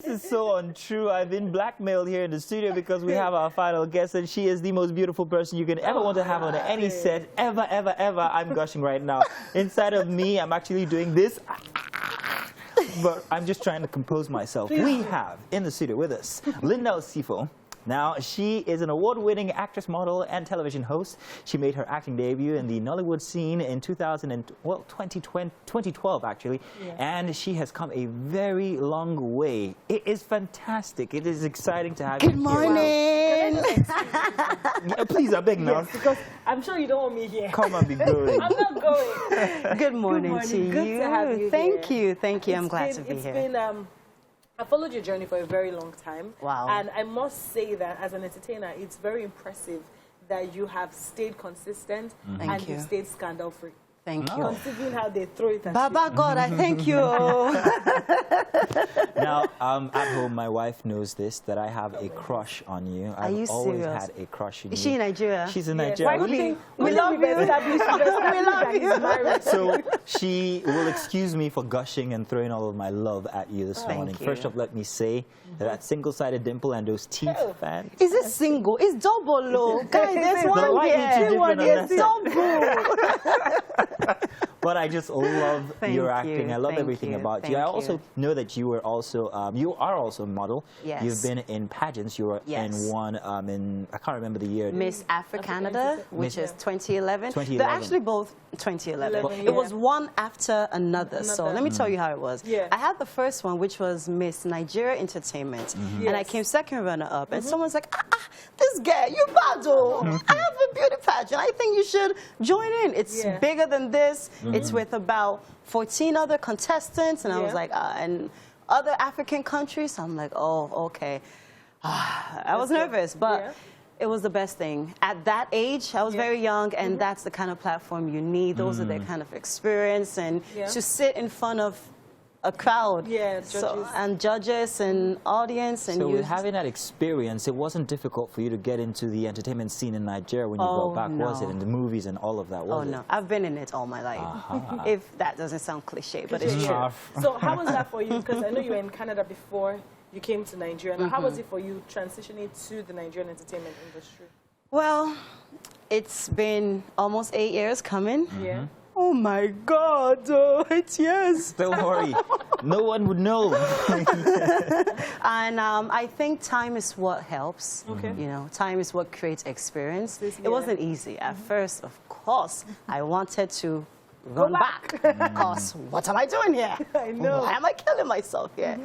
This is so untrue. I've been blackmailed here in the studio because we have our final guest, and she is the most beautiful person you can ever want to have on any set, ever, ever, ever. I'm gushing right now. Inside of me, I'm actually doing this, but I'm just trying to compose myself. We have in the studio with us Linda Osifo. Now, she is an award-winning actress, model, and television host. She made her acting debut in the Nollywood scene in 2012, actually. Yeah. And she has come a very long way. It is fantastic. It is exciting to have you here. Good morning. Yeah, please, I beg now. Yes, because I'm sure you don't want me here. Come on, be going. I'm not going. Good morning to you. Good to have you Thank here. you. Thank you. I'm glad to be here. I followed your journey for a very long time. Wow. And I must say that as an entertainer, it's very impressive that you have stayed consistent and you stayed scandal-free. Thank you. Considering how they throw it at Baba you. God, I thank you. Now, at home, my wife knows this, that I have a crush on you. I've always had a crush on you. Is she in Nigeria? She's in Yes. Nigeria. We love you. We love you. So she will excuse me for gushing and throwing all of my love at you this morning. you. First off, let me say that single-sided dimple and those teeth, fan. Is it single? It's double, low. Guys, there's one why here. are you two different on It's that double. But I just love your acting. I love everything about you. I also know that you were also you are also a model. Yes. You've been in pageants. You were in one in I can't remember the year. Miss Africa Canada, which is 2011. 2011. They're actually both 2011. It was one after another. So let me tell you how it was. I had the first one, which was Miss Nigeria Entertainment, and I came second runner-up. And someone's like, this girl, you bad, oh. I have a beauty pageant. I think you should join in. It's bigger than this. It's with about 14 other contestants, and I was like, and other African countries. So I'm like, oh, okay. I was nervous, but it was the best thing. At that age, I was very young, and that's the kind of platform you need. Those are the kind of experience, and to sit in front of a crowd, and judges and audience, and so with having that experience, it wasn't difficult for you to get into the entertainment scene in Nigeria when you got back, was it? In the movies and all of that, was it? No, I've been in it all my life. If that doesn't sound cliche, but it's true. So how was that for you? Because I know you were in Canada before you came to Nigeria. Now, how was it for you transitioning to the Nigerian entertainment industry? Well, it's been almost 8 years coming. Oh my God, 8 years. Don't worry, no one would know. And I think time is what helps. You know, time is what creates experience. It wasn't easy. At first, of course, I wanted to run back. Because what am I doing here? I know. Why am I killing myself here?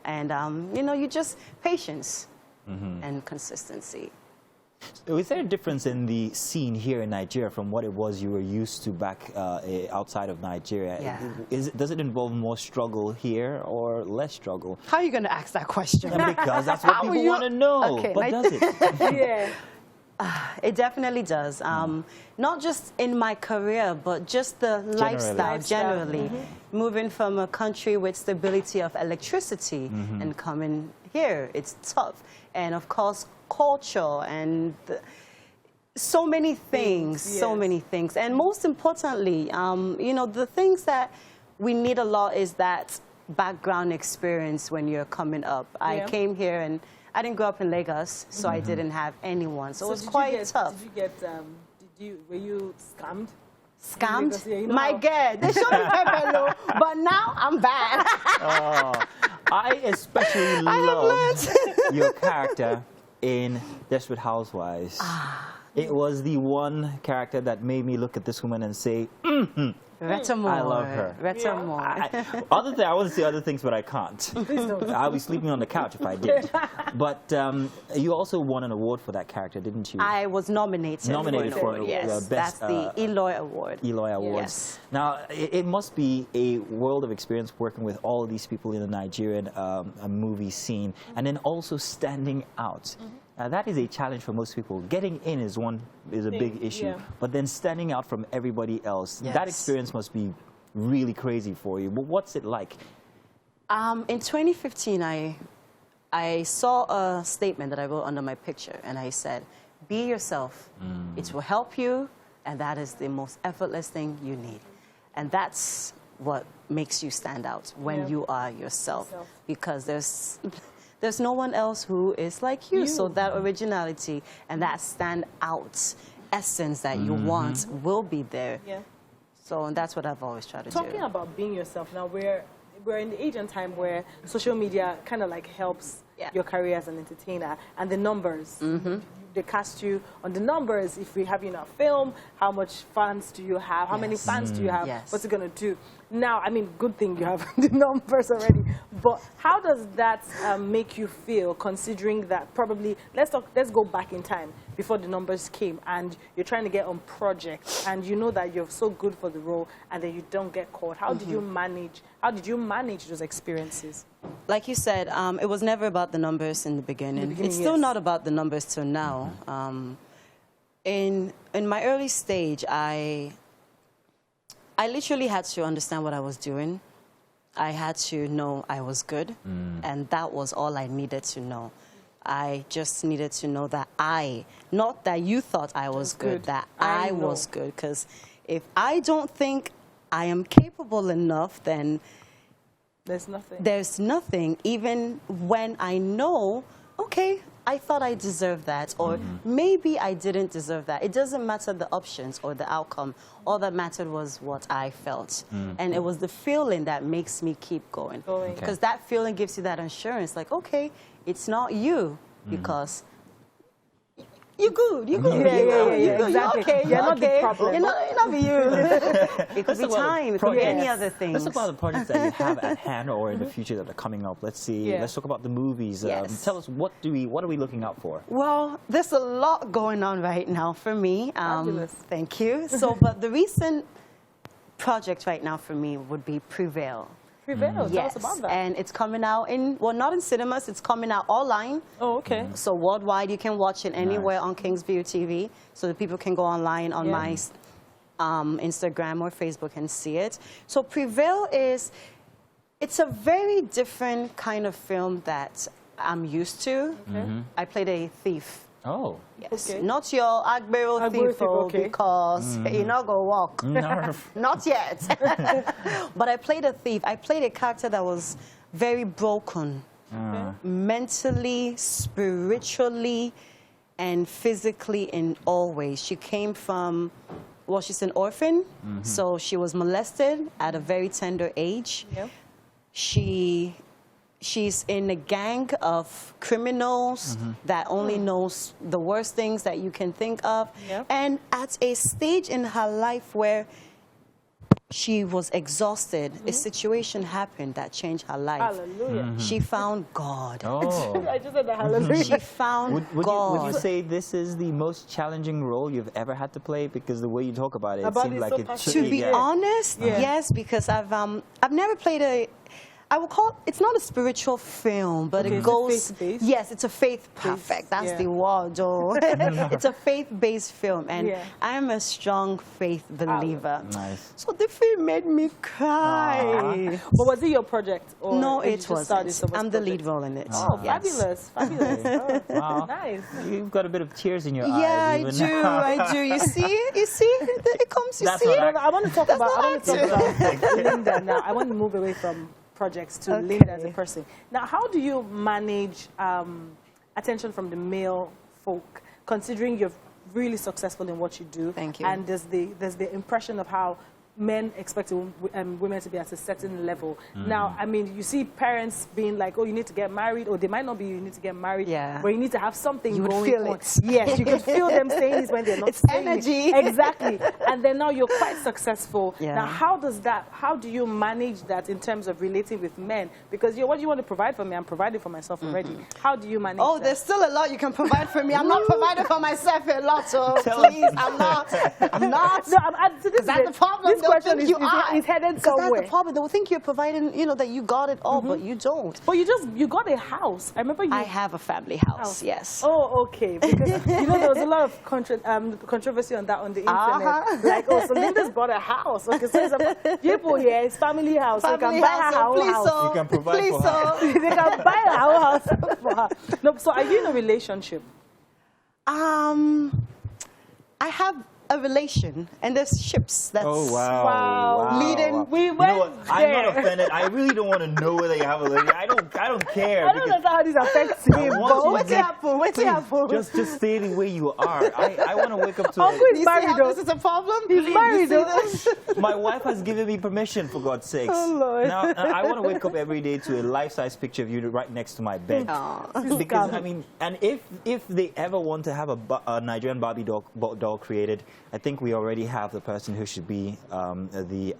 And, you know, you just patience and consistency. Is there a difference in the scene here in Nigeria from what it was you were used to back outside of Nigeria? Does it involve more struggle here or less struggle? How are you going to ask that question? Because that's what people want to know. Okay, but does it? It definitely does. Not just in my career, but just the lifestyle generally. Moving from a country with stability of electricity and coming here, it's tough. And of course, culture and so many things, so many things. And most importantly, you know, the things that we need a lot is that background experience when you're coming up. I came here and I didn't grow up in Lagos, so I didn't have anyone. So it was quite tough. Did you were you scammed? Scammed? Yeah, you know My God, they showed me Pepelo, but now I'm bad. I especially love your character in Desperate Housewives. It was the one character that made me look at this woman and say, I love her. Other than I want to say other things, but I can't. I'll be sleeping on the couch if I did. But you also won an award for that character, didn't you? I was nominated for best. That's the Eloy Award. Eloy Awards. Yes. Now, it must be a world of experience working with all of these people in the Nigerian movie scene, and then also standing out. That is a challenge for most people. Getting in is a big issue, but then standing out from everybody else, that experience must be really crazy for you. But what's it like? In 2015, I saw a statement that I wrote under my picture, and I said, be yourself. It will help you, and that is the most effortless thing you need. And that's what makes you stand out when you are yourself. Because there's no one else who is like you. So that originality and that stand out essence that you want will be there. So that's what I've always tried to do. Talking about being yourself, now we're in the age and time where social media kind of like helps your career as an entertainer, and the numbers. They cast you on the numbers. If we have you in a film, how much fans do you have? How many fans do you have? What's it going to do? Now, I mean, good thing you have the numbers already. But how does that make you feel, considering that probably, let's go back in time before the numbers came, and you're trying to get on projects, and you know that you're so good for the role, and then you don't get caught. How did you manage? How did you manage those experiences? Like you said, it was never about the numbers in the beginning. It's still not about the numbers till now. In my early stage, I literally had to understand what I was doing. I had to know I was good, and that was all I needed to know. I just needed to know that not that you thought I was good, that I was good. Because if I don't think I am capable enough, then there's nothing. There's nothing, even when I know, okay, I thought I deserved that, or maybe I didn't deserve that. It doesn't matter the options or the outcome. All that mattered was what I felt. And it was the feeling that makes me keep going. Because that feeling gives you that assurance, like, okay, it's not you, because you're good. You're good. You're good. Exactly. You're okay. You're not the problem. You're not be you. It could be time. It could be any other thing. Let's talk about the projects that you have at hand or in the future that are coming up. Let's see. Let's talk about the movies. Tell us, what are we looking out for? Well, there's a lot going on right now for me. Fabulous. Thank you. So, but the recent project right now for me would be Prevail. Prevail, tell us about that. And it's coming out not in cinemas, it's coming out online. Oh, okay. So worldwide, you can watch it anywhere on Kingsview TV, so that people can go online on my Instagram or Facebook and see it. So Prevail it's a very different kind of film that I'm used to. I played a thief. Oh. Yes. Not your Agbero thief, because you're not going to walk. Not yet. But I played a thief. I played a character that was very broken. Mentally, spiritually, and physically in all ways. She came from, well, she's an orphan, so she was molested at a very tender age. She's in a gang of criminals that only knows the worst things that you can think of. And at a stage in her life where she was exhausted, a situation happened that changed her life. Hallelujah. She found God. Oh. I just said that, hallelujah. She found God. Would you say this is the most challenging role you've ever had to play? Because the way you talk about it, it seems like it's... To be honest, yes, because I've never played I will call it's not a spiritual film, but it goes. Faith-based? Yes, it's a faith. Perfect. That's the word. Oh. It's a faith-based film, and I am a strong faith believer. Nice. So the film made me cry. But was it your project? Or no, it wasn't. I'm the lead role in it. Oh, fabulous, fabulous. Oh, wow. Nice. You've got a bit of tears in your eyes. Yeah, I do. You see? It comes. You see? I want to talk about Linda now. I want to move away from projects to Linda as a person. Now, how do you manage attention from the male folk, considering you're really successful in what you do? Thank you. And there's the impression of how men expect women to be at a certain level. Now, I mean, you see parents being like, oh, you need to get married, or they might not be, you need to get married, but you need to have something you going feel on. it. Yes, you can feel them saying this when they're not saying energy. it. Exactly. And then now you're quite successful. Now, how do you manage that in terms of relating with men? Because what you want to provide for me, I'm providing for myself already. How do you manage that? There's still a lot you can provide for me. I'm not providing for myself a lot, so please, I'm not. No, is that the problem? This question is headed somewhere. That's the problem. They will think you're providing, that you got it all, but you don't. But you got a house. I remember you. I have a family house. Yes. Oh, okay. Because there was a lot of controversy on that on the internet. Like, so Linda's bought a house. Okay, so people here, it's family house. So you can buy her whole house. You can provide for her. They can buy a whole house for her. No, so are you in a relationship? I have a relation, and there's ships that's leading. We went you know what? I'm not offended. I really don't want to know whether you have a relation. I don't care. I don't know how this affects me. What's happened? What's happened? Just stay the way you are. I want to wake up to Uncle is married, though. This is a problem. He's married, though. My wife has given me permission, for God's sakes. Oh, Lord. Now, I want to wake up every day to a life-size picture of you right next to my bed. Because, I mean, and if they ever want to have a Nigerian Barbie doll created, I think we already have the person who should be the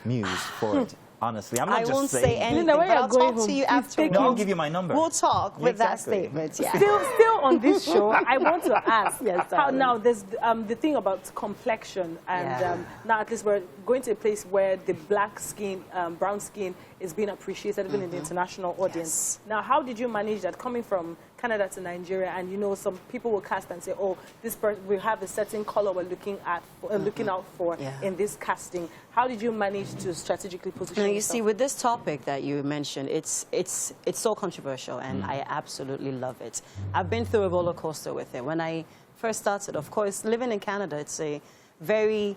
muse for it. Honestly, I'm not just saying. I won't say anything, Linda, but I'll talk to you after. No, I'll give you my number. We'll talk with that statement. Yeah. Still on this show, I want to ask. How now? There's the thing about complexion, and now at least we're going to a place where the black skin, brown skin is being appreciated even in the international audience. Now, how did you manage that coming from Canada to Nigeria? And you know, some people will cast and say, "Oh, this person, we have a certain color we're looking at, looking out for in this casting." How did you manage to strategically position? Now, you see, with this topic that you mentioned, it's so controversial, and I absolutely love it. I've been through a roller coaster with it. When I first started, of course, living in Canada, it's a very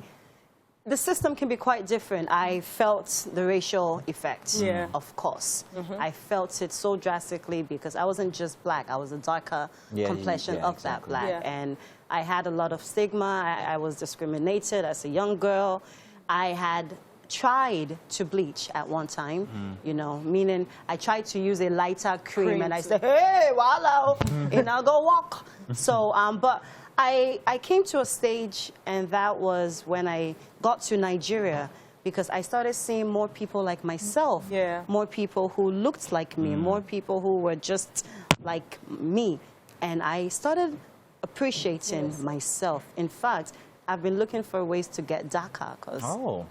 the system can be quite different. I felt the racial effect, of course. I felt it so drastically because I wasn't just black. I was a darker complexion of that black. And I had a lot of stigma. I was discriminated as a young girl. I had tried to bleach at one time, you know, meaning I tried to use a lighter cream and I said, hey, wallow, and I'll go walk. So, but I came to a stage, and that was when I got to Nigeria, because I started seeing more people like myself, more people who looked like me, more people who were just like me. And I started appreciating myself. In fact, I've been looking for ways to get darker, because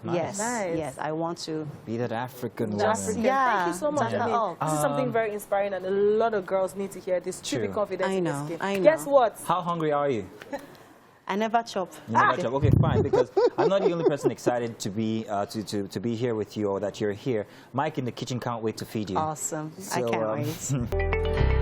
yes, I want to be that African woman. Yeah, thank you so much. I mean, this is something very inspiring, and a lot of girls need to hear this. To be confident in their skin. I know. Guess what? How hungry are you? I never chop. You never chop. Okay, fine. Because I'm not the only person excited to be here with you, or that you're here. Mike in the kitchen can't wait to feed you. Awesome. So, I can't wait.